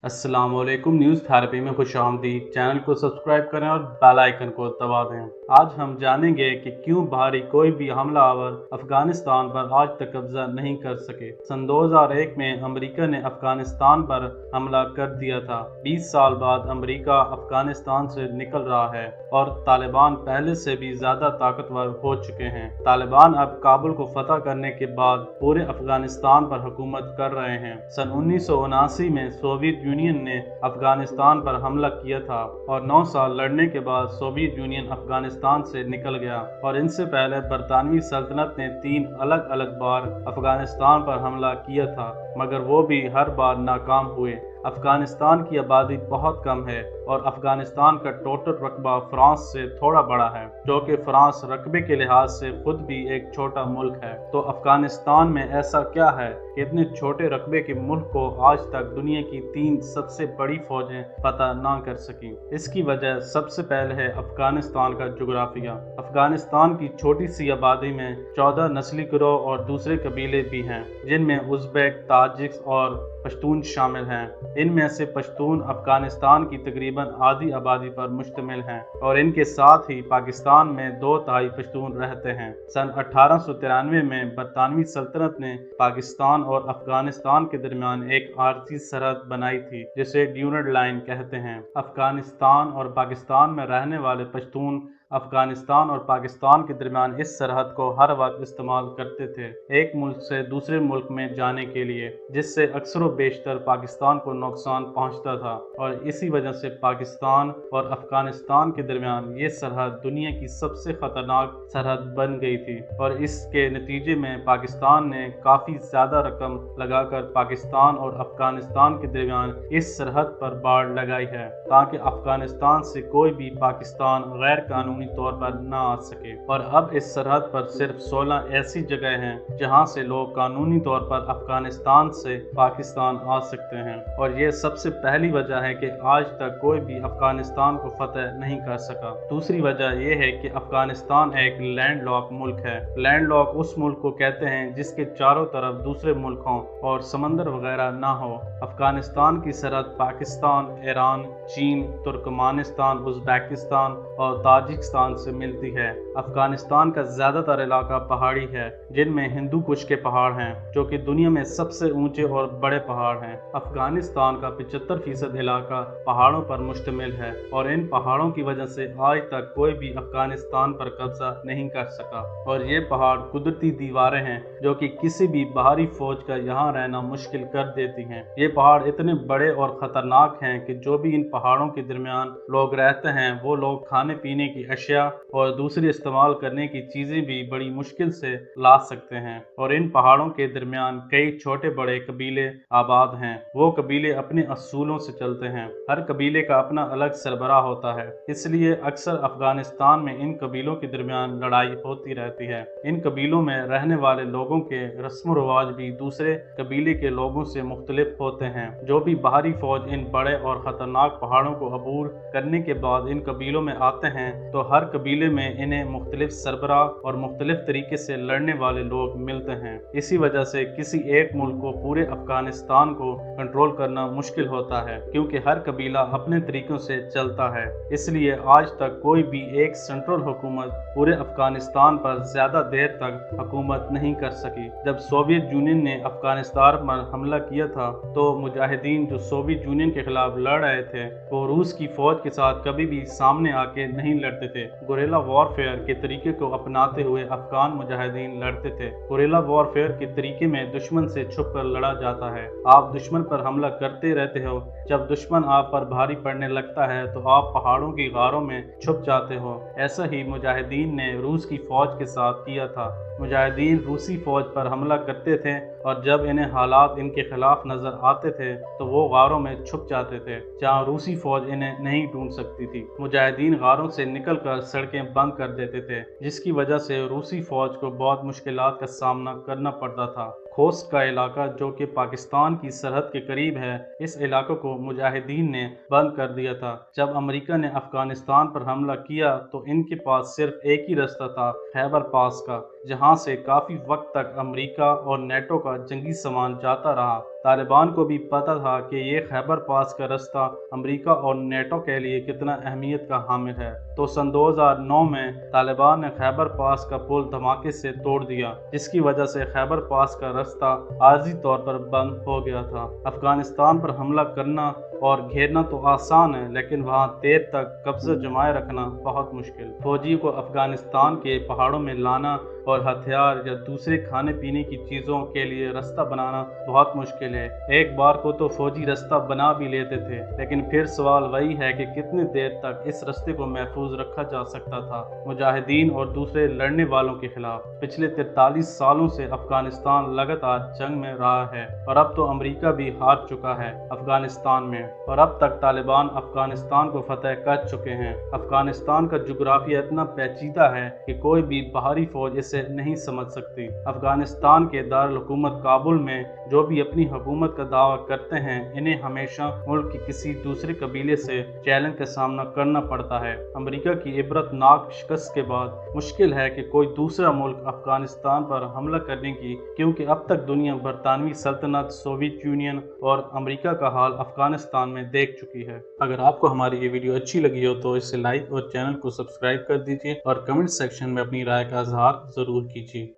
अस्सलाम वालेकुम। News therapy में खुश आमदीद। चैनल को सब्सक्राइब करें और बेल आइकन को दबा दें। आज हम जानेंगे कि क्यों बाहरी कोई भी हमलावर अफगानिस्तान पर आज तक कब्जा नहीं कर सके। सन 2001 में अमेरिका ने अफगानिस्तान पर हमला कर दिया था। 20 साल बाद अमेरिका अफगानिस्तान से निकल रहा है और तालिबान पहले से भी ज़्यादा ताकतवर हो चुके हैं। तालिबान अब काबुल को फतह करने के बाद पूरे अफगानिस्तान पर हुकूमत कर रहे हैं। सन 1979 में सोवियत यूनियन ने अफगानिस्तान पर हमला किया था और 9 साल लड़ने के बाद सोवियत यूनियन अफगानिस्तान से निकल गया। और इनसे पहले बरतानवी सल्तनत ने 3 अलग अलग बार अफगानिस्तान पर हमला किया था, मगर वो भी हर बार नाकाम हुए। अफगानिस्तान की आबादी बहुत कम है और अफगानिस्तान का टोटल रकबा फ्रांस से थोड़ा बड़ा है, जो कि फ्रांस रकबे के लिहाज से खुद भी एक छोटा मुल्क है। तो अफगानिस्तान में ऐसा क्या है कि इतने छोटे रकबे के मुल्क को आज तक दुनिया की 3 सबसे बड़ी फौजें फतह ना कर सकी? इसकी वजह सबसे पहले है अफगानिस्तान का जोग्राफिया। अफगानिस्तान की छोटी सी आबादी में 14 नस्ली गिरोह और दूसरे कबीले भी हैं, जिनमें उज़्बेक, ताजिक और पश्तून शामिल हैं। इनमें से पश्तून अफगानिस्तान की तकरीबन आधी आबादी पर मुश्तमिल हैं और इनके साथ ही पाकिस्तान में 2/3 पश्तून रहते हैं। सन 1893 में बरतानवी सल्तनत ने पाकिस्तान और अफगानिस्तान के दरमियान एक आरजी सरहद बनाई थी, जिसे ड्यूरंड लाइन कहते हैं। अफगानिस्तान और पाकिस्तान में रहने वाले पश्तून अफगानिस्तान और पाकिस्तान के दरमियान इस सरहद को हर वक्त इस्तेमाल करते थे एक मुल्क से दूसरे मुल्क में जाने के लिए, जिससे अक्सर व बेशतर पाकिस्तान को नुकसान पहुंचता था। और इसी वजह से पाकिस्तान और अफगानिस्तान के दरमियान ये सरहद दुनिया की सबसे ख़तरनाक सरहद बन गई थी। और इसके नतीजे में पाकिस्तान ने काफ़ी ज़्यादा रकम लगाकर पाकिस्तान और अफगानिस्तान के दरमियान इस सरहद पर बाड़ लगाई है, ताकि अफगानिस्तान से कोई भी पाकिस्तान गैर कानूनी तौर पर न आ सके। और अब इस सरहद पर सिर्फ 16 ऐसी जगह हैं जहां से लोग कानूनी तौर पर अफगानिस्तान से पाकिस्तान आ सकते हैं। और ये सबसे पहली वजह है कि आज तक कोई भी अफगानिस्तान को फतह नहीं कर सका। दूसरी वजह यह है कि अफगानिस्तान एक लैंड लॉक मुल्क है। लैंड लॉक उस मुल्क को कहते हैं जिसके चारों तरफ दूसरे मुल्क हों और समंदर वगैरह ना हो। अफगानिस्तान की सरहद पाकिस्तान, ईरान, चीन, तुर्कमानिस्तान, उज़्बेकिस्तान और ताजिकिस्तान से मिलती है। अफगानिस्तान का ज़्यादातर इलाका पहाड़ी है, जिनमें हिंदू कुश के पहाड़ हैं, जो कि दुनिया में सबसे ऊंचे और बड़े पहाड़ हैं। अफगानिस्तान का 75% इलाका पहाड़ों पर मुश्तमिल है और इन पहाड़ों की वजह से आज तक कोई भी अफगानिस्तान पर कब्जा नहीं कर सका। और ये पहाड़ कुदरती दीवारें हैं जो कि किसी भी बाहरी फौज का यहाँ रहना मुश्किल कर देती हैं। ये पहाड़ इतने बड़े और ख़तरनाक हैं कि जो भी इन पहाड़ों के दरमियान लोग रहते हैं, वो लोग खाने पीने की अशिया और दूसरी इस्तेमाल करने की चीज़ें भी बड़ी मुश्किल से ला सकते हैं। और इन पहाड़ों के दरमियान कई छोटे बड़े कबीले आबाद हैं। वो कबीले अपने असूलों से चलते हैं। हर कबीले का अपना अलग सरबराह होता है, इसलिए अक्सर अफगानिस्तान में इन कबीलों के दरमियान लड़ाई होती रहती है। इन कबीलों में रहने वाले लोगों के रस्म रिवाज भी दूसरे कबीले के लोगों से मुख्तलिफ होते हैं। जो भी बाहरी फौज इन बड़े और ख़तरनाक पहाड़ों को अबूर करने के बाद इन कबीलों में आते हैं, तो हर कबीले में इन्हें मुख्तलिफ सरबराह और मुख्तलिफ तरीके से लड़ने वाले लोग मिलते हैं। इसी वजह से किसी एक मुल्क को पूरे अफगानिस्तान को कंट्रोल करना मुश्किल होता है, क्योंकि हर कबीला अपने तरीकों से चलता है। इसलिए आज तक कोई भी एक सेंट्रल हुकूमत पूरे अफगानिस्तान पर ज़्यादा देर तक हुकूमत नहीं कर सकी। जब सोवियत यूनियन ने अफगानिस्तान पर हमला किया था, तो मुजाहिदीन जो सोवियत यूनियन के खिलाफ लड़ रहे थे, वो रूस की फौज के साथ कभी भी सामने आके नहीं लड़ते थे। गुरिल्ला वॉरफेयर के तरीके को अपनाते हुए अफगान मुजाहिदीन लड़ते थे। गुरिल्ला वॉरफेयर के तरीके में दुश्मन से छुप कर लड़ा जाता है। आप दुश्मन पर हमला करते रहते हो। जब दुश्मन आप पर भारी पड़ने लगता है तो आप पहाड़ों की गारों में छुप जाते हो। ऐसा ही मुजाहिदीन ने रूस की फौज के साथ किया था। मुजाहिदीन रूसी फौज पर हमला करते थे और जब इन्हें हालात इनके खिलाफ नजर आते थे तो वो गारों में छुप जाते थे, जहां रूसी फौज इन्हें नहीं ढूंढ सकती थी। मुजाहिदीन गारों से निकलकर सड़कें बंद कर देते थे, जिसकी वजह से रूसी फौज को बहुत मुश्किलात का सामना करना पड़ता था। खोस्ट का इलाका, जो कि पाकिस्तान की सरहद के करीब है, इस इलाके को मुजाहिदीन ने बंद कर दिया था। जब अमेरिका ने अफगानिस्तान पर हमला किया तो इनके पास सिर्फ एक ही रास्ता था, खैबर पास का, जहां से काफ़ी वक्त तक अमेरिका और नेटो का जंगी सामान जाता रहा। तालिबान को भी पता था कि ये खैबर पास का रास्ता अमेरिका और नेटो के लिए कितना अहमियत का हामिल है। तो सन 2009 में तालिबान ने खैबर पास का पुल धमाके से तोड़ दिया, जिसकी वजह से खैबर पास का रास्ता आर्जी तौर पर बंद हो गया था। अफगानिस्तान पर हमला करना और घेरना तो आसान है, लेकिन वहां देर तक कब्जा जमाए रखना बहुत मुश्किल। फौजियों को अफगानिस्तान के पहाड़ों में लाना और हथियार या दूसरे खाने पीने की चीज़ों के लिए रास्ता बनाना बहुत मुश्किल है। एक बार को तो फौजी रास्ता बना भी लेते थे, लेकिन फिर सवाल वही है कि कितनी देर तक इस रास्ते को महफूज रखा जा सकता था मुजाहिदीन और दूसरे लड़ने वालों के खिलाफ। पिछले 43 सालों से अफगानिस्तान लगातार जंग में रहा है और अब तो अमेरिका भी हार चुका है अफगानिस्तान में, और अब तक तालिबान अफगानिस्तान को फतह कर चुके हैं। अफगानिस्तान का जुग्राफिया इतना पेचीदा है कि कोई भी बाहरी फौज इसे नहीं समझ सकती। अफगानिस्तान के दारुल हुकूमत काबुल में जो भी अपनी हुकूमत का दावा करते हैं, इन्हें हमेशा मुल्क के किसी दूसरे कबीले से चैलेंज का सामना करना पड़ता है। अमेरिका की इबरतनाक शिकस्त के बाद मुश्किल है कि कोई दूसरा मुल्क अफगानिस्तान पर हमला करने की, क्योंकि अब तक दुनिया बरतानवी सल्तनत, सोवियत यूनियन और अमेरिका का हाल अफगानिस्तान में देख चुकी है। अगर आपको हमारी ये वीडियो अच्छी लगी हो तो इसे लाइक और चैनल को सब्सक्राइब कर दीजिए और कमेंट सेक्शन में अपनी राय का इजहार ज़रूर कीजिए।